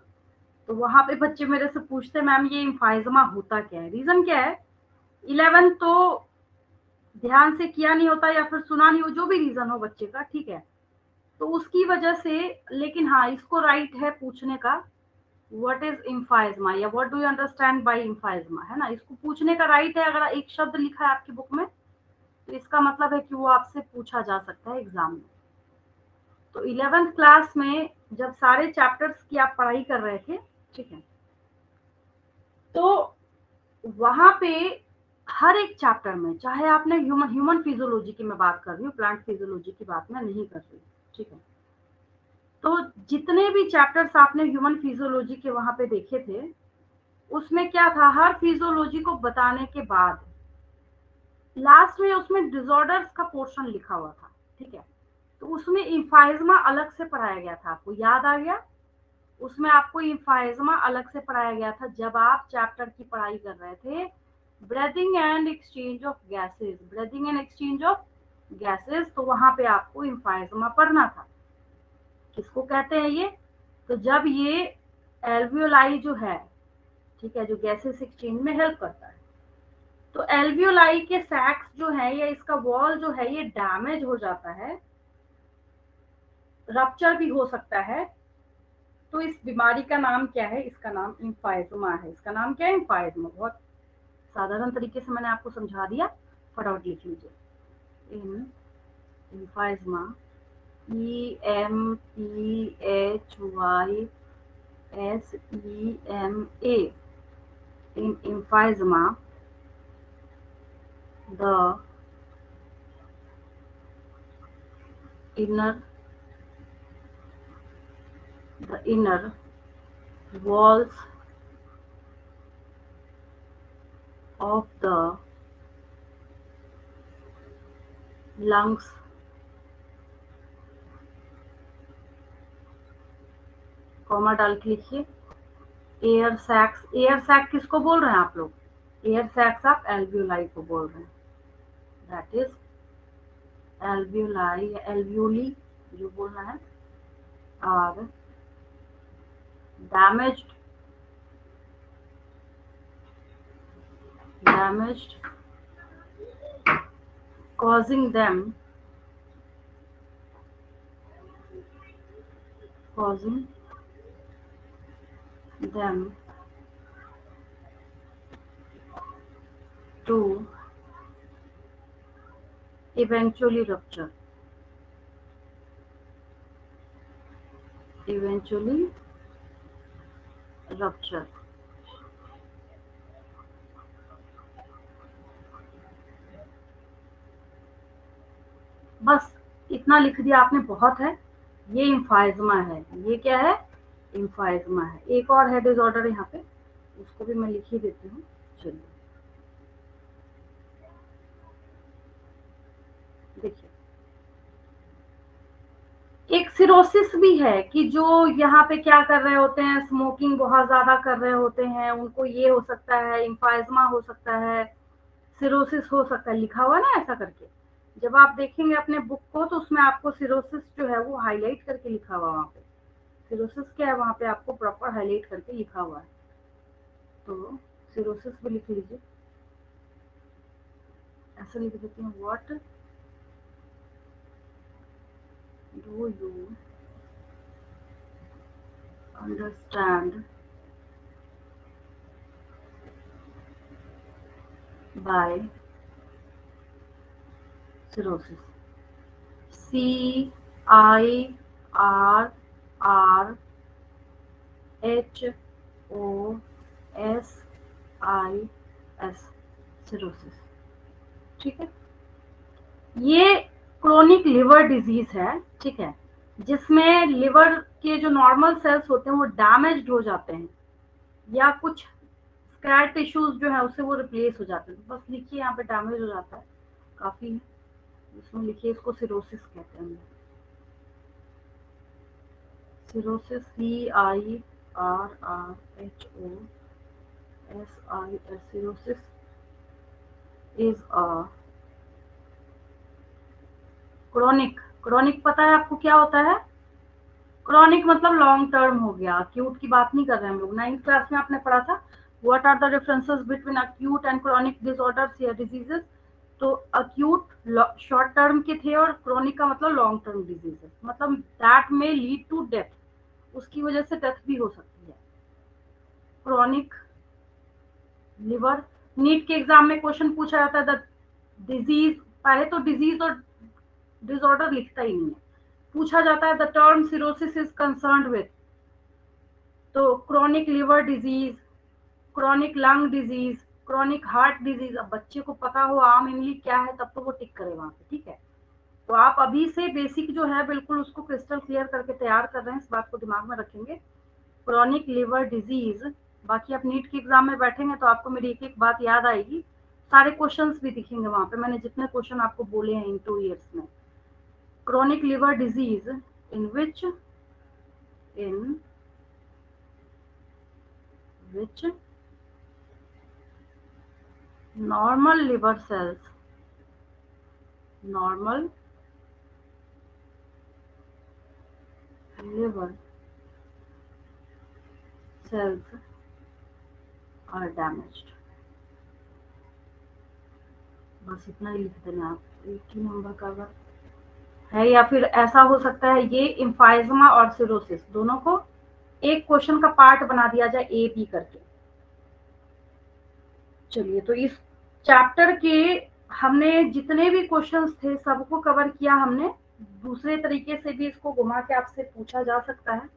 तो वहां पे बच्चे मेरे से पूछते हैं मैम ये इम्फाइजमा होता क्या है, रीजन क्या है। 11 तो ध्यान से किया नहीं होता या फिर सुना नहीं हो, जो भी रीजन हो बच्चे का, ठीक है, तो उसकी वजह से। लेकिन हाँ इसको राइट है पूछने का, व्हाट इज इम्फाइजमा या what do you understand by emphysema, है ना, इसको पूछने का राइट है। अगर एक शब्द लिखा है आपकी बुक में तो इसका मतलब है कि वो आपसे पूछा जा सकता है एग्जाम में। तो 11th क्लास में जब सारे चैप्टर्स की आप पढ़ाई कर रहे थे, ठीक है, तो वहां पे हर एक चैप्टर में, चाहे आपने ह्यूमन फिजियोलॉजी की मैं बात कर रही हूँ, प्लांट फिजियोलॉजी की बात मैं नहीं कर रही, ठीक है, तो जितने भी चैप्टर्स आपने ह्यूमन फिजियोलॉजी के वहां पे देखे थे, उसमें क्या था, हर फिजियोलॉजी को बताने के बाद लास्ट में उसमें डिसऑर्डर्स का पोर्शन लिखा हुआ था, ठीक है, तो उसमें इम्फाइजमा अलग से पढ़ाया गया था, आपको याद आ गया, उसमें आपको इम्फाइजमा अलग से पढ़ाया गया था जब आप चैप्टर की पढ़ाई कर रहे थे, breathing and exchange of gases, breathing and exchange of gases, तो वहां पे आपको इम्फाइजमा पढ़ना था। किसको कहते हैं ये, तो जब ये एल्वियोलाई जो है, ठीक है, जो गैसेस एक्सचेंज में हेल्प करता है, तो एल्वियोलाई के सैक्स जो है या इसका वॉल जो है ये डैमेज हो जाता है, रप्चर भी हो सकता है, तो इस बीमारी का नाम क्या है, इसका नाम इम्फाइजमा है। इसका नाम क्या है, इम्फाइजमा। बहुत साधारण तरीके से मैंने आपको समझा दिया, फटाफट लिख लीजिए। इम्फाइजमा, EMPHYSEMA, in emphysema the inner walls of the lungs comma डाल के लिखिए, एयर सैक्स, एयर सैक किसको बोल रहे हैं आप लोग, एयर सैक्स आप एल्वियोलाई को बोल रहे हैं, दैट इज एल्वियोलाई या एल्वियोली जो बोलना है, are damaged damaged causing them to eventually rupture। बस इतना लिख दिया आपने, बहुत है। ये इम्फाइजमा है, ये क्या है, इम्फाइजमा है। एक और है डिसऑर्डर यहाँ पे, उसको भी मैं लिख ही देती हूँ। चलिए देखिए, सिरोसिस भी है कि जो यहाँ पे क्या कर रहे होते हैं, स्मोकिंग बहुत ज्यादा कर रहे होते हैं, उनको ये हो सकता है, इम्फाइजमा हो सकता है, सिरोसिस हो सकता है, लिखा हुआ ना ऐसा करके। जब आप देखेंगे अपने बुक को तो उसमें आपको सिरोसिस जो है वो हाईलाइट करके लिखा हुआ वहाँ पे, सिरोसिस क्या है वहाँ पे आपको प्रॉपर हाईलाइट करके लिखा हुआ है, तो सिरोसिस भी लिख लीजिए। ऐसा लिख देती हूँ, what do you understand bye cirrhosis. CIRRHOSIS, cirrhosis. ठीक है, ये क्रोनिक लिवर डिजीज है, ठीक है, जिसमें लिवर के जो नॉर्मल सेल्स होते हैं वो डैमेज्ड हो जाते हैं या कुछ स्कैर टिश्यूज जो है उससे वो रिप्लेस हो जाते हैं। बस लिखिए यहाँ पे डैमेज हो जाता है, काफी है, इसमें लिखिए इसको सिरोसिस कहते हैं। Cirrhosis CIRRHOSIS, cirrhosis is a chronic पता है आपको क्या होता है? क्रॉनिक मतलब लॉन्ग टर्म हो गया, अक्यूट की बात नहीं कर रहे हैं हम लोग। 9th क्लास में आपने पढ़ा था what are the differences between acute and chronic disorders या डिजीजेस। तो अक्यूट शॉर्ट टर्म के थे और क्रॉनिक का मतलब लॉन्ग टर्म डिजीजेस, मतलब that may lead to death, उसकी वजह से डेथ भी हो सकती है। क्रॉनिक लिवर, नीट के एग्जाम में क्वेश्चन पूछा जाता है द डिजीज, पहले तो डिजीज और डिसऑर्डर लिखता ही नहीं है, पूछा जाता है the term cirrhosis is concerned with, तो chronic liver disease, chronic lung disease, chronic heart disease. अब बच्चे को पता हो आम इमली क्या है तब तो वो टिक करे वहां पे, ठीक है। तो आप अभी से बेसिक जो है बिल्कुल उसको क्रिस्टल क्लियर करके तैयार कर रहे हैं, इस बात को दिमाग में रखेंगे, क्रॉनिक लिवर डिजीज। बाकी आप नीट के एग्जाम में बैठेंगे तो आपको मेरी एक एक बात याद आएगी, सारे क्वेश्चंस भी दिखेंगे वहां पे, मैंने जितने क्वेश्चन आपको बोले हैं इन 2 years में। Chronic liver disease in which normal liver cells normal liver cells are damaged। बस इतना ही लिख देना आप, एक ही नंबर का अगर है, या फिर ऐसा हो सकता है ये इम्फाइजमा और सिरोसिस दोनों को एक क्वेश्चन का पार्ट बना दिया जाए ए बी करके। चलिए, तो इस चैप्टर के हमने जितने भी क्वेश्चंस थे सबको कवर किया हमने। दूसरे तरीके से भी इसको घुमा के आपसे पूछा जा सकता है,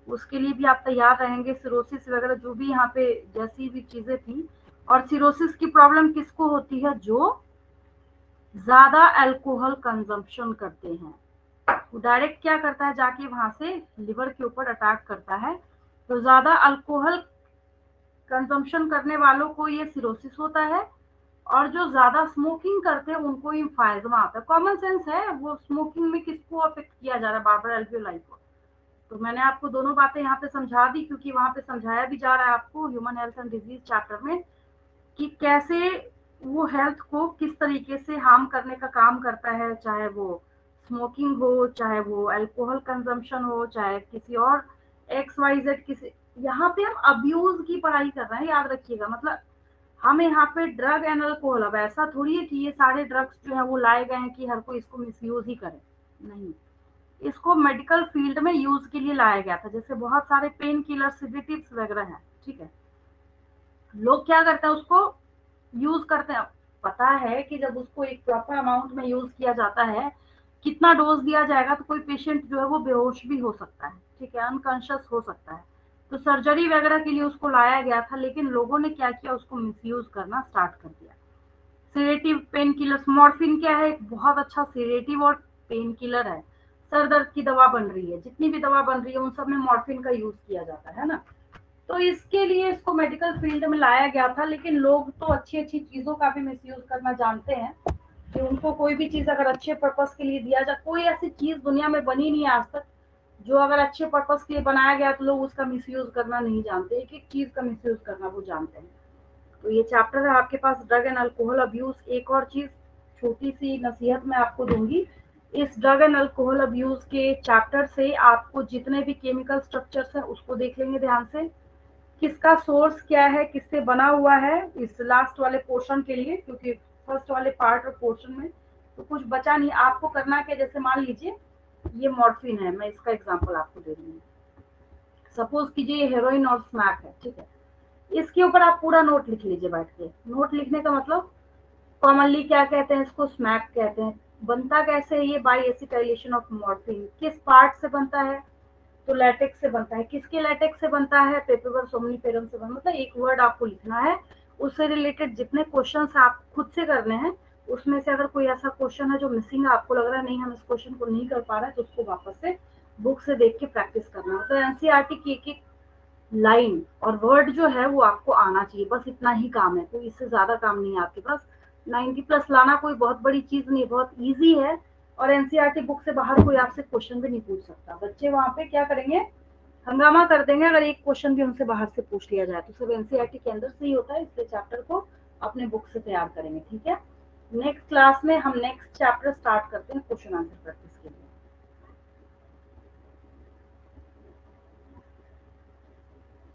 उसके लिए भी आप तैयार रहेंगे। सिरोसिस वगैरह जो भी यहाँ पे जैसी भी चीजें थी, और सिरोसिस की प्रॉब्लम किसको होती है? जो ज्यादा अल्कोहल कंजम्पशन करते हैं, वो डायरेक्ट क्या करता है जाके वहां से लिवर के ऊपर अटैक करता है। तो ज्यादा अल्कोहल कंजम्पशन करने वालों को ये सिरोसिस होता है, और जो ज्यादा स्मोकिंग करते हैं उनको इम्फाइजमा आता है। कॉमन सेंस है, वो स्मोकिंग में किसको अफेक्ट किया जा रहा है? बार्बर एल्वियोलाई को। तो मैंने आपको दोनों बातें यहाँ पे समझा दी, क्योंकि वहां पे समझाया भी जा रहा है आपको human health and disease chapter में कि कैसे वो हेल्थ को किस तरीके से हार्म करने का काम करता है, चाहे वो स्मोकिंग हो, चाहे वो अल्कोहल कंजम्पशन हो, चाहे किसी और XYZ किसी। यहाँ पे हम अब्यूज की पढ़ाई कर रहे हैं, याद रखिएगा। मतलब हम यहाँ पे ड्रग एंड अल्कोहल, अब ऐसा थोड़ी है कि ये सारे ड्रग्स जो है वो लाए गए हैं कि हर कोई इसको मिसयूज ही करे, नहीं। इसको मेडिकल फील्ड में यूज के लिए लाया गया था, जैसे बहुत सारे पेन किलर सिडेटिव्स वगैरह हैं, ठीक है। लोग क्या करते हैं, उसको यूज करते हैं, पता है कि जब उसको एक प्रॉपर अमाउंट में यूज किया जाता है, कितना डोज दिया जाएगा, तो कोई पेशेंट जो है वो बेहोश भी हो सकता है, ठीक है, अनकॉन्शियस हो सकता है। तो सर्जरी वगैरह के लिए उसको लाया गया था, लेकिन लोगों ने क्या किया, उसको मिसयूज करना स्टार्ट कर दिया। सेडेटिव पेन किलर्स, मॉर्फिन क्या है? एक बहुत अच्छा सेडेटिव और पेन किलर है। सर दर्द की दवा बन रही है, जितनी भी दवा बन रही है उन सब में मॉर्फिन का यूज किया जाता है ना। तो इसके लिए इसको मेडिकल फील्ड में लाया गया था, लेकिन लोग तो अच्छी अच्छी चीजों का भी मिसयूज करना जानते हैं कि उनको कोई भी चीज अगर अच्छे पर्पस के लिए दिया जाए, कोई ऐसी चीज दुनिया में बनी नहीं आज तक जो अगर अच्छे पर्पस के लिए बनाया गया तो लोग उसका मिसयूज करना नहीं जानते, एक एक चीज का मिसयूज करना वो जानते हैं। तो ये चैप्टर है आपके पास ड्रग एंड अल्कोहल अब्यूज। एक और चीज छोटी सी नसीहत मैं आपको दूंगी, इस ड्रग एंड अल्कोहल अब्यूज के चैप्टर से आपको जितने भी केमिकल स्ट्रक्चर्स हैं उसको देख लेंगे ध्यान से, किसका सोर्स क्या है, किससे बना हुआ है, इस लास्ट वाले पोर्शन के लिए, क्योंकि फर्स्ट वाले पार्ट और पोर्शन में तो कुछ बचा नहीं। आपको करना क्या, जैसे मान लीजिए ये मॉर्फिन है, मैं इसका एग्जांपल आपको दे रही हूँ। सपोज कीजिए ये हेरोइन और स्मैक है, ठीक है। इसके ऊपर आप पूरा नोट लिख लीजिए बैठ के। नोट लिखने का मतलब, कॉमनली क्या कहते हैं इसको, स्मैक कहते हैं। बनता कैसे है ये, बाय एसिटाइलेशन ऑफ मॉर्फिन। किस पार्ट से बनता है, तो लैटेक्स से बनता है। किसके लैटेक्स से बनता है, पेपिवर सोमनीफेरम से बनता है। मतलब एक वर्ड आपको लिखना है, उससे रिलेटेड जितने क्वेश्चंस आप खुद से करने हैं उसमें से अगर कोई ऐसा क्वेश्चन है जो मिसिंग है, आपको लग रहा है नहीं हम इस क्वेश्चन को नहीं कर पा रहे हैं, तो उसको वापस से बुक से देख के प्रैक्टिस करना है। तो एनसीईआरटी की एक एक लाइन और वर्ड जो है वो आपको आना चाहिए, बस इतना ही काम है, तो इससे ज्यादा काम नहीं है आपके पास। 90+ लाना कोई बहुत बड़ी चीज नहीं, बहुत इजी है। और एनसीईआरटी बुक से बाहर कोई आपसे क्वेश्चन भी नहीं पूछ सकता। बच्चे वहां पे क्या करेंगे, हंगामा कर देंगे अगर एक क्वेश्चन भी उनसे बाहर से पूछ लिया जाए। तो सब एनसीईआरटी के अंदर से ही होता है, इसलिए चैप्टर को अपने बुक से तैयार करेंगे, ठीक है। नेक्स्ट क्लास में हम नेक्स्ट चैप्टर स्टार्ट करते हैं क्वेश्चन आंसर प्रैक्टिस के लिए।